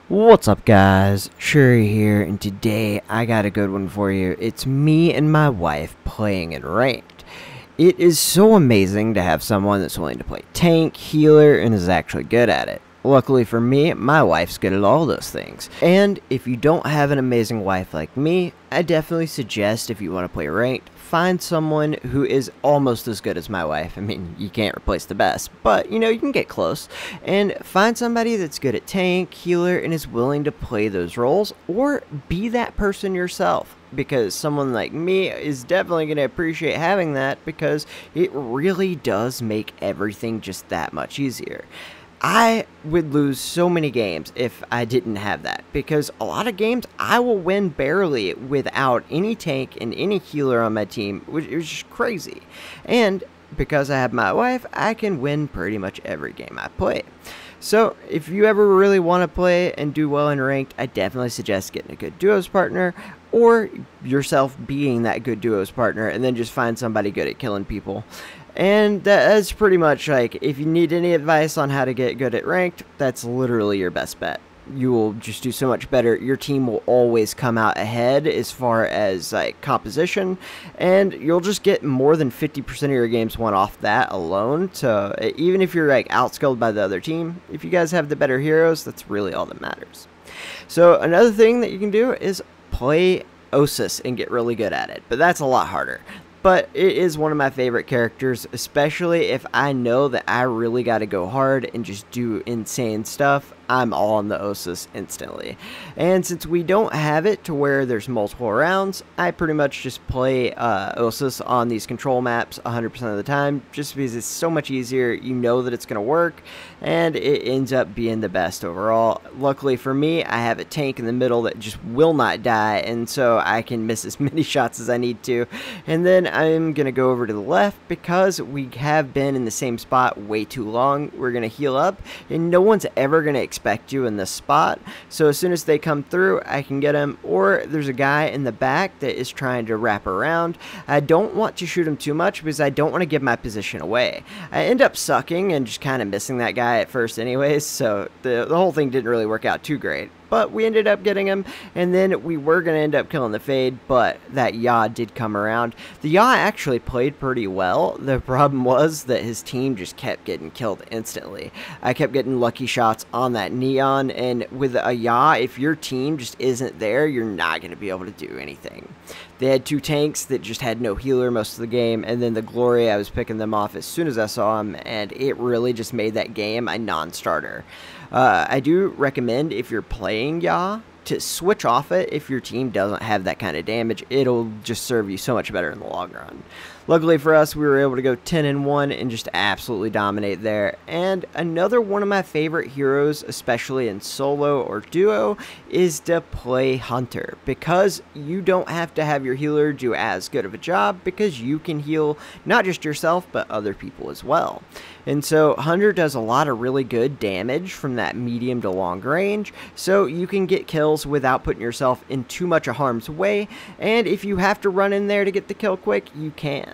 What's up, guys? Shouri here, and today I got a good one for you. It's me and my wife playing in ranked. It is so amazing to have someone that's willing to play tank, healer, and is actually good at it. Luckily for me, my wife's good at all those things. And if you don't have an amazing wife like me, I definitely suggest if you want to play ranked, find someone who is almost as good as my wife. I mean, you can't replace the best, but you can get close. And find somebody that's good at tank, healer, and is willing to play those roles, or be that person yourself. Because someone like me is definitely going to appreciate having that, because it really does make everything just that much easier. I would lose so many games if I didn't have that, because a lot of games I will win barely without any tank and any healer on my team, which is just crazy. And because I have my wife, I can win pretty much every game I play. So if you ever really want to play and do well in ranked, I definitely suggest getting a good duos partner, or yourself being that good duos partner, and then just find somebody good at killing people. And that's pretty much, like, if you need any advice on how to get good at ranked, that's literally your best bet. You will just do so much better. Your team will always come out ahead as far as like composition, and you'll just get more than 50% of your games won off that alone. So even if you're like outskilled by the other team, if you guys have the better heroes, that's really all that matters. So another thing that you can do is play Osis and get really good at it, but that's a lot harder. But it is one of my favorite characters, especially if I know that I really got to go hard and just do insane stuff. I'm all on the Osis instantly. And since we don't have it to where there's multiple rounds, I pretty much just play Osis on these control maps 100% of the time, just because it's so much easier. You know that it's going to work, and it ends up being the best overall. Luckily for me, I have a tank in the middle that just will not die, and so I can miss as many shots as I need to. And then I'm going to go over to the left, because we have been in the same spot way too long. We're going to heal up, and no one's ever going to expect you in this spot, so as soon as they come through, I can get him. Or there's a guy in the back that is trying to wrap around. I don't want to shoot him too much, because I don't want to give my position away. I end up sucking and just kind of missing that guy at first anyways, so the whole thing didn't really work out too great. But we ended up getting him, and then we were going to end up killing the Fade, but that Yaw did come around. The Yaw actually played pretty well. The problem was that his team just kept getting killed instantly. I kept getting lucky shots on that Neon, and with a Yaw, if your team just isn't there, you're not going to be able to do anything. They had two tanks that just had no healer most of the game, and then the Glory, I was picking them off as soon as I saw them, and it really just made that game a non-starter. I do recommend, if you're playing Yaw, to switch off it if your team doesn't have that kind of damage. It'll just serve you so much better in the long run. Luckily for us, we were able to go 10-1 and just absolutely dominate there. And another one of my favorite heroes, especially in solo or duo, is to play Hunter, because you don't have to have your healer do as good of a job, because you can heal not just yourself but other people as well. And so Hunter does a lot of really good damage from that medium to long range, so you can get kills without putting yourself in too much of harm's way, and if you have to run in there to get the kill quick, you can.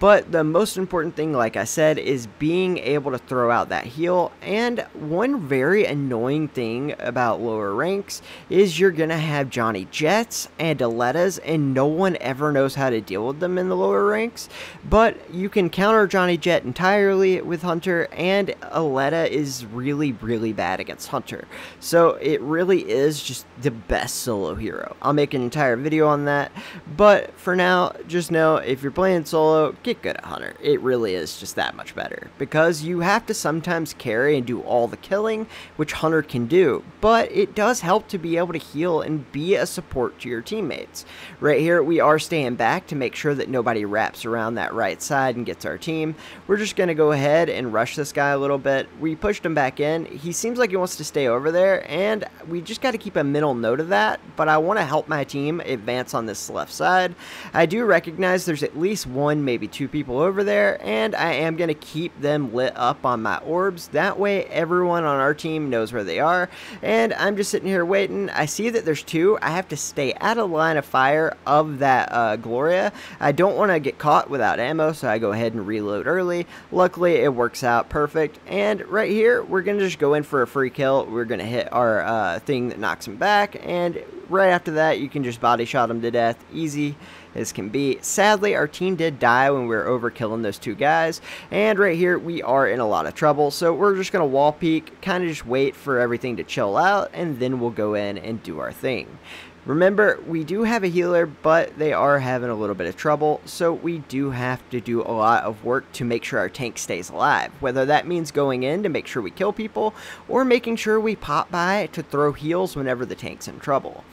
But the most important thing, like I said, is being able to throw out that heal. And one very annoying thing about lower ranks is you're going to have Johnny Jets and Aletas, and no one ever knows how to deal with them in the lower ranks. But you can counter Johnny Jet entirely with Hunter, and Aleta is really, really bad against Hunter. So it really is just the best solo hero. I'll make an entire video on that. But for now, just know, if you're playing solo, get good at Hunter. It really is just that much better, because you have to sometimes carry and do all the killing, which Hunter can do, but it does help to be able to heal and be a support to your teammates. Right here, we are staying back to make sure that nobody wraps around that right side and gets our team. We're just going to go ahead and rush this guy a little bit. We pushed him back in. He seems like he wants to stay over there, and we just got to keep a mental note of that, but I want to help my team advance on this left side. I do recognize there's at least one, maybe maybe 2 people over there, and I am going to keep them lit up on my orbs. That way everyone on our team knows where they are, and I'm just sitting here waiting. I see that there's 2. I have to stay out of line of fire of that Gloria. I don't want to get caught without ammo, so I go ahead and reload early. Luckily, it works out perfect, and right here, we're going to just go in for a free kill. We're going to hit our thing that knocks him back, and right after that, you can just body shot him to death. Easy as can be. Sadly, our team did die when we were overkilling those 2 guys, and right here we are in a lot of trouble, so we're just gonna wall peek, kind of just wait for everything to chill out, and then we'll go in and do our thing. Remember, we do have a healer, but they are having a little bit of trouble, so we do have to do a lot of work to make sure our tank stays alive, whether that means going in to make sure we kill people, or making sure we pop by to throw heals whenever the tank's in trouble.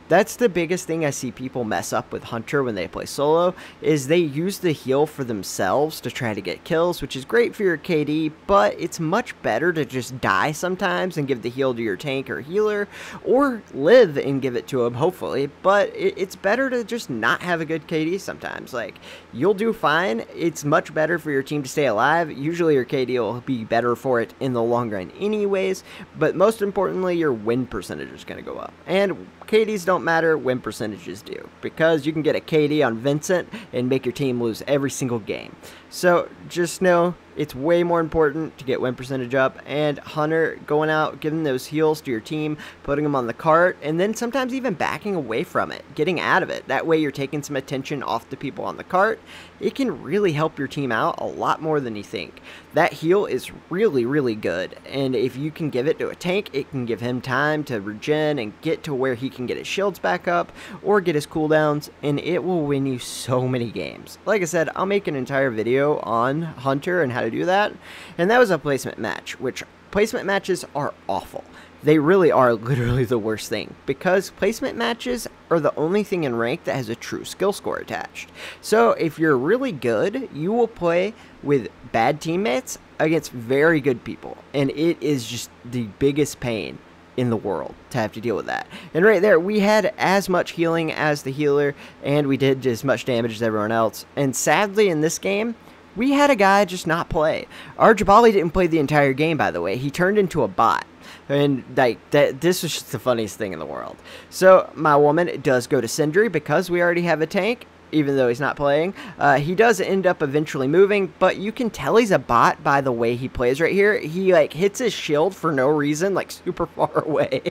That's the biggest thing I see people mess up with Hunter when they play solo, is they use the heal for themselves to try to get kills, which is great for your KD, but it's much better to just die sometimes and give the heal to your tank or healer, or live and give it to them, hopefully, but it's better to just not have a good KD sometimes. Like, you'll do fine. It's much better for your team to stay alive. Usually your KD will be better for it in the long run anyways, but most importantly, your win percentage is going to go up. And KDs don't matter, win percentages do, because you can get a KD on Vincent and make your team lose every single game. So just know it's way more important to get win percentage up, and Hunter going out, giving those heals to your team, putting them on the cart, and then sometimes even backing away from it, getting out of it. That way you're taking some attention off the people on the cart. It can really help your team out a lot more than you think. That heal is really, really good, and if you can give it to a tank, it can give him time to regen and get to where he can get his shields back up or get his cooldowns, and it will win you so many games. Like I said, I'll make an entire video on Hunter and how to do that, and that was a placement match, which placement matches are awful. They really are literally the worst thing, because placement matches are the only thing in rank that has a true skill score attached. So if you're really good, you will play with bad teammates against very good people, and it is just the biggest pain in the world to have to deal with that. And right there, we had as much healing as the healer, and we did as much damage as everyone else. And sadly, in this game, we had a guy just not play. Our Jabali didn't play the entire game, by the way. He turned into a bot. And like this was just the funniest thing in the world. So my woman does go to Sindri because we already have a tank, even though he's not playing. He does end up eventually moving, but you can tell he's a bot by the way he plays right here. He like hits his shield for no reason, like super far away.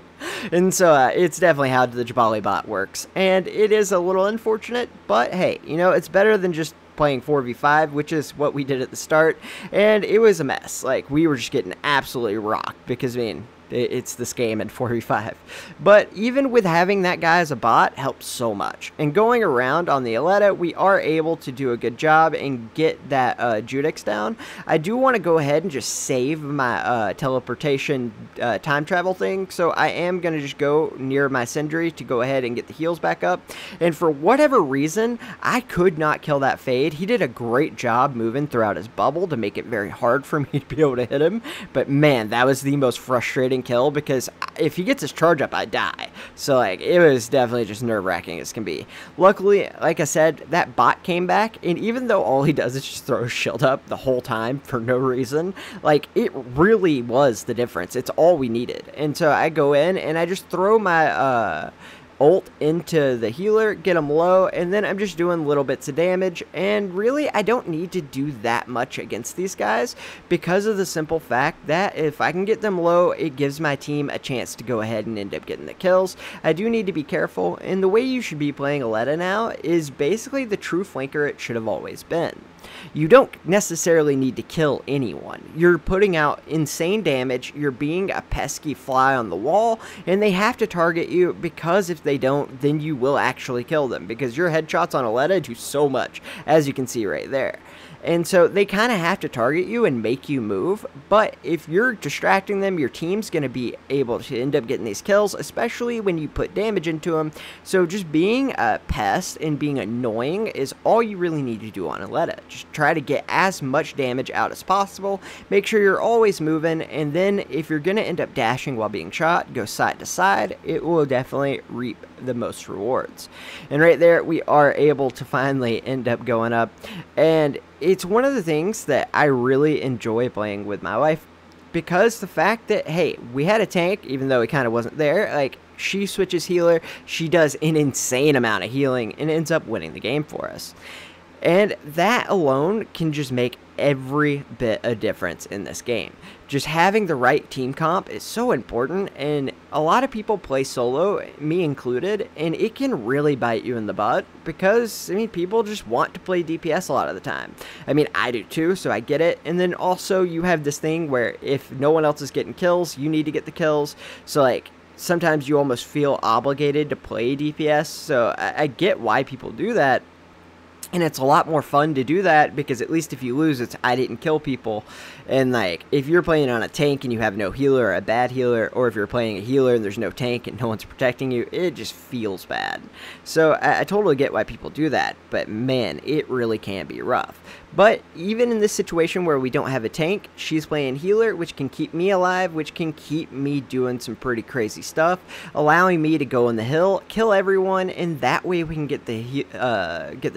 And so it's definitely how the Jabali bot works. And it is a little unfortunate, but hey, you know, it's better than just playing 4v5, which is what we did at the start, and it was a mess. Like, we were just getting absolutely rocked because, I mean, it's this game in 4v5. But even with having that guy as a bot helps so much. And going around on the Aletta, we are able to do a good job and get that Judix down. I do want to go ahead and just save my teleportation time travel thing, so I am going to just go near my Sindri to go ahead and get the heals back up. And for whatever reason, I could not kill that Fade. He did a great job moving throughout his bubble to make it very hard for me to be able to hit him. But man, that was the most frustrating kill, because if he gets his charge up, I die. So like, it was definitely just nerve-wracking as can be. Luckily, like I said, that bot came back, and even though all he does is just throw his shield up the whole time for no reason, like, it really was the difference. It's all we needed. And so I go in and I just throw my ult into the healer, get him low, and then I'm just doing little bits of damage. And really, I don't need to do that much against these guys, because of the simple fact that if I can get them low, it gives my team a chance to go ahead and end up getting the kills. I do need to be careful, and the way you should be playing Aletta now is basically the true flanker it should have always been. You don't necessarily need to kill anyone. You're putting out insane damage, you're being a pesky fly on the wall, and they have to target you, because if they don't, then you will actually kill them, because your headshots on Aletta do so much, as you can see right there. And so they kind of have to target you and make you move. But if you're distracting them, your team's going to be able to end up getting these kills, especially when you put damage into them. So just being a pest and being annoying is all you really need to do on Aletta. Just try to get as much damage out as possible. Make sure you're always moving, and then if you're going to end up dashing while being shot, go side to side. It will definitely reap the most rewards. And right there, we are able to finally end up going up, and it's one of the things that I really enjoy playing with my wife, because the fact that, hey, we had a tank, even though it kind of wasn't there, like, she switches healer, she does an insane amount of healing, and ends up winning the game for us. And that alone can just make every bit a difference in this game. Just having the right team comp is so important, and a lot of people play solo, me included, and it can really bite you in the butt because, I mean, people just want to play DPS a lot of the time. I mean, I do too, so I get it. And then also you have this thing where if no one else is getting kills, you need to get the kills. So, like, sometimes you almost feel obligated to play DPS, so I get why people do that. And it's a lot more fun to do that because at least if you lose, it's I didn't kill people. And like, if you're playing on a tank and you have no healer or a bad healer, or if you're playing a healer and there's no tank and no one's protecting you, it just feels bad. So I totally get why people do that, but man, it really can be rough. But even in this situation where we don't have a tank, she's playing healer, which can keep me alive, which can keep me doing some pretty crazy stuff, allowing me to go in the hill, kill everyone, and that way we can get the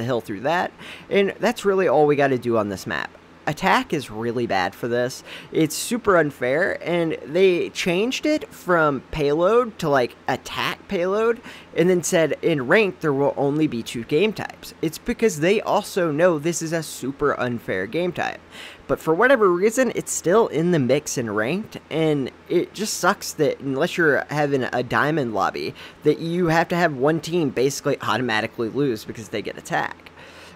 hill through that. And that's really all we got to do on this map. Attack is really bad for this. It's super unfair, and they changed it from payload to like attack payload, and then said in ranked there will only be 2 game types. It's because they also know this is a super unfair game type. But for whatever reason, it's still in the mix in ranked, and it just sucks that unless you're having a diamond lobby, that you have to have one team basically automatically lose because they get attack.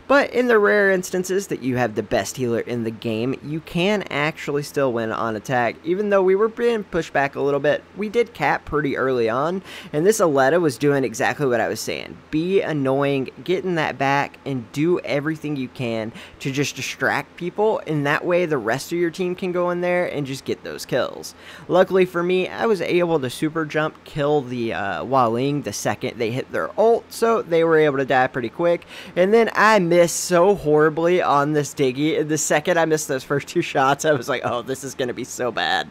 But in the rare instances that you have the best healer in the game, you can actually still win on attack. Even though we were being pushed back a little bit, we did cap pretty early on, and this Aletta was doing exactly what I was saying. Be annoying, get in that back, and do everything you can to just distract people, and that way the rest of your team can go in there and just get those kills. Luckily for me, I was able to super jump, kill the Waling the second they hit their ult, so they were able to die pretty quick, and then I missed so horribly on this diggy. The second I missed those first 2 shots, I was like, oh, this is going to be so bad.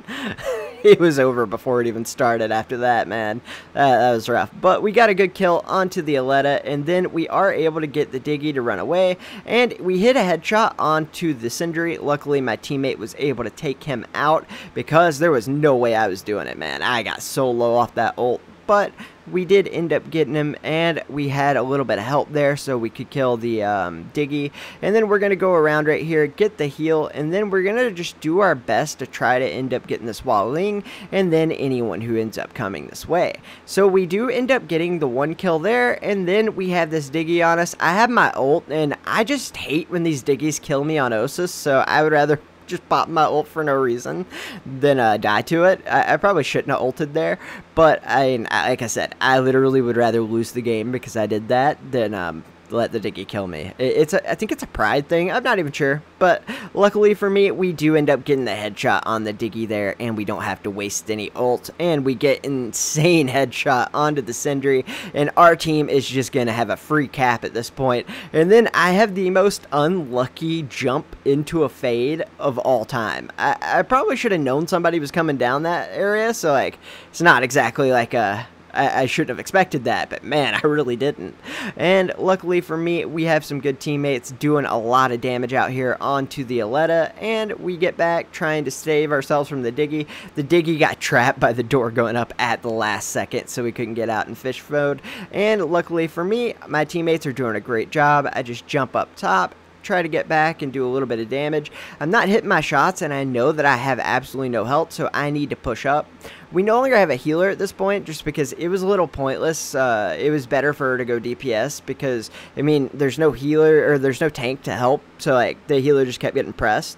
It was over before it even started after that, man. That was rough. But we got a good kill onto the Aletta, and then we are able to get the diggy to run away, and we hit a headshot onto the Sindri. Luckily, my teammate was able to take him out because there was no way I was doing it, man. I got so low off that ult. But we did end up getting him, and we had a little bit of help there so we could kill the diggy. And then we're going to go around right here, get the heal, and then we're going to just do our best to try to end up getting this Waling, and then anyone who ends up coming this way. So we do end up getting the 1 kill there, and then we have this diggy on us. I have my ult, and I just hate when these diggies kill me on Osis, so I would rather just pop my ult for no reason than die to it. I probably shouldn't have ulted there, but like I said, I literally would rather lose the game because I did that than let the diggy kill me. I think it's a pride thing. I'm not even sure, but luckily for me, we do end up getting the headshot on the diggy there, and we don't have to waste any ult, and we get insane headshot onto the Sindri, and our team is just gonna have a free cap at this point. And then I have the most unlucky jump into a fade of all time. I probably should have known somebody was coming down that area, so like, it's not exactly like a I shouldn't have expected that, but man, I really didn't. And luckily for me, we have some good teammates doing a lot of damage out here onto the Aletta, and we get back trying to save ourselves from the diggy. The diggy got trapped by the door going up at the last second, so we couldn't get out in fish mode. And luckily for me, my teammates are doing a great job. I just jump up top, try to get back and do a little bit of damage. I'm not hitting my shots, and I know that I have absolutely no health, so I need to push up. We no longer have a healer at this point just because it was a little pointless. It was better for her to go DPS because, I mean, there's no healer or there's no tank to help, so like the healer just kept getting pressed.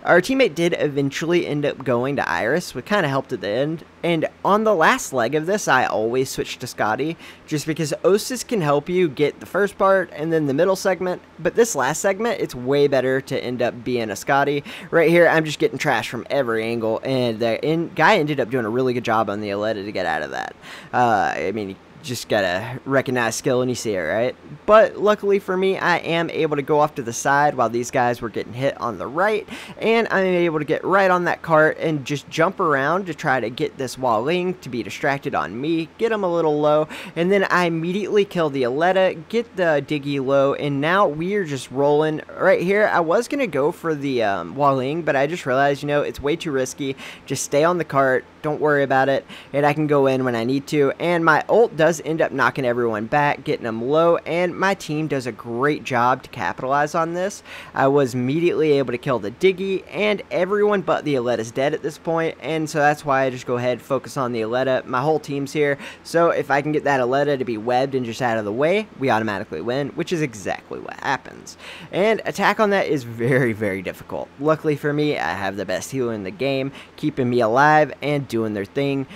Our teammate did eventually end up going to Iris, which kind of helped at the end. And on the last leg of this, I always switched to Scotty, just because Osis can help you get the first part and then the middle segment. But this last segment, it's way better to end up being a Scotty. Right here, I'm just getting trashed from every angle, and the guy ended up doing a really good job on the Aletta to get out of that. I mean, just gotta recognize skill and you see it, right? But luckily for me, I am able to go off to the side while these guys were getting hit on the right, and I'm able to get right on that cart and just jump around to try to get this Walling to be distracted on me, get him a little low, and then I immediately kill the Aletta, get the Diggy low, and now we are just rolling. Right here, I was gonna go for the Walling, but I just realized, you know, it's way too risky. Just stay on the cart, don't worry about it, and I can go in when I need to, and my ult does end up knocking everyone back, getting them low, and my team does a great job to capitalize on this. I was immediately able to kill the Diggy, and everyone but the Aletta's dead at this point, and so that's why I just go ahead, focus on the Aletta. My whole team's here, so if I can get that Aletta to be webbed and just out of the way, we automatically win, which is exactly what happens. And attack on that is very, very difficult. Luckily for me, I have the best healer in the game, keeping me alive and doing their thing,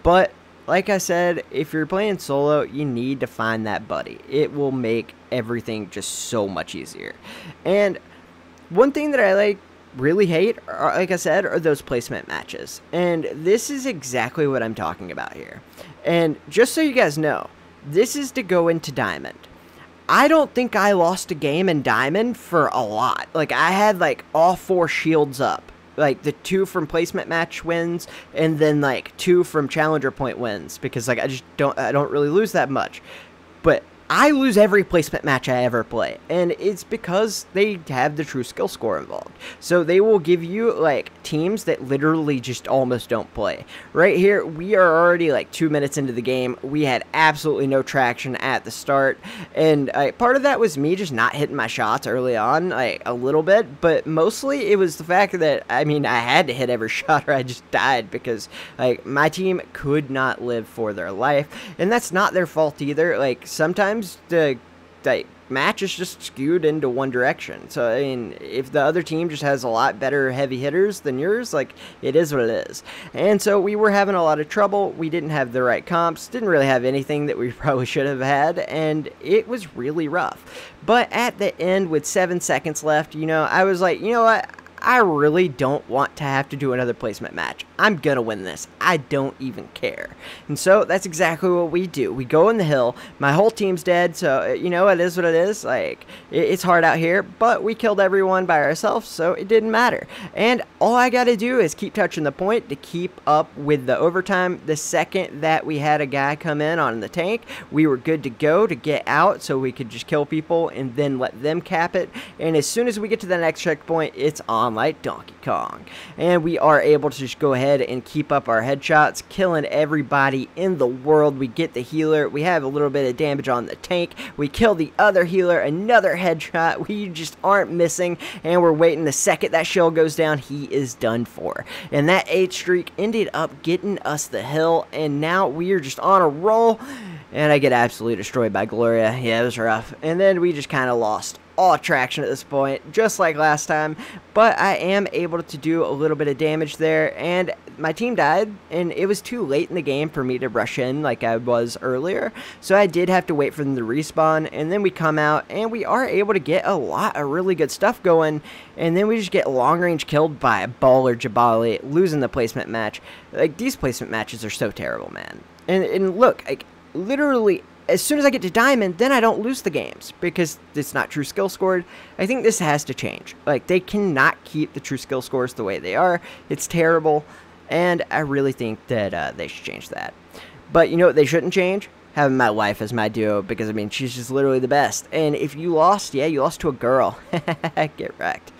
but like I said, if you're playing solo, you need to find that buddy. It will make everything just so much easier. And one thing that I really hate, like I said, are those placement matches. And this is exactly what I'm talking about here. And just so you guys know, this is to go into Diamond. I don't think I lost a game in Diamond for a lot. Like, I had like all 4 shields up. Like the 2 from placement match wins, and then like 2 from challenger point wins, because like I don't really lose that much. But I lose every placement match I ever play, and it's because they have the true skill score involved. So they will give you like teams that literally just almost don't play. Right here, we are already like 2 minutes into the game. We had absolutely no traction at the start, and part of that was me just not hitting my shots early on, like a little bit, but mostly it was the fact that, I mean, I had to hit every shot or I just died, because like my team could not live for their life, and that's not their fault either. Like sometimes the match is just skewed into one direction. So I mean, if the other team just has a lot better heavy hitters than yours, like, it is what it is. And so we were having a lot of trouble. We didn't have the right comps, didn't really have anything that we probably should have had, and it was really rough. But at the end, with 7 seconds left, you know, I was like, you know what, I really don't want to have to do another placement match. I'm gonna win this. I don't even care. And so that's exactly what we do. We go in the hill. My whole team's dead, so you know, it is what it is. Like, it's hard out here, but we killed everyone by ourselves, so it didn't matter. And all I gotta do is keep touching the point to keep up with the overtime. The second that we had a guy come in on the tank, we were good to go to get out, so we could just kill people and then let them cap it. And as soon as we get to the next checkpoint, it's on like Donkey Kong, and we are able to just go ahead and keep up our headshots, killing everybody in the world. We get the healer, we have a little bit of damage on the tank, we kill the other healer, another headshot, we just aren't missing, and we're waiting. The second that shield goes down, he is done for. And that 8 streak ended up getting us the hill, and now we are just on a roll, and I get absolutely destroyed by Gloria. Yeah, it was rough. And then we just kind of lost all traction at this point, just like last time, but I am able to do a little bit of damage there, and my team died, and it was too late in the game for me to rush in like I was earlier, so I did have to wait for them to respawn. And then we come out, and we are able to get a lot of really good stuff going, and then we just get long range killed by a baller Jabali, losing the placement match. Like, these placement matches are so terrible, man. And look, like, literally, as soon as I get to Diamond, then I don't lose the games, because it's not true skill scored. I think this has to change. Like, they cannot keep the true skill scores the way they are. It's terrible, and I really think that they should change that. But you know what they shouldn't change? Having my wife as my duo, because, I mean, she's just literally the best. And if you lost, yeah, you lost to a girl. Get wrecked.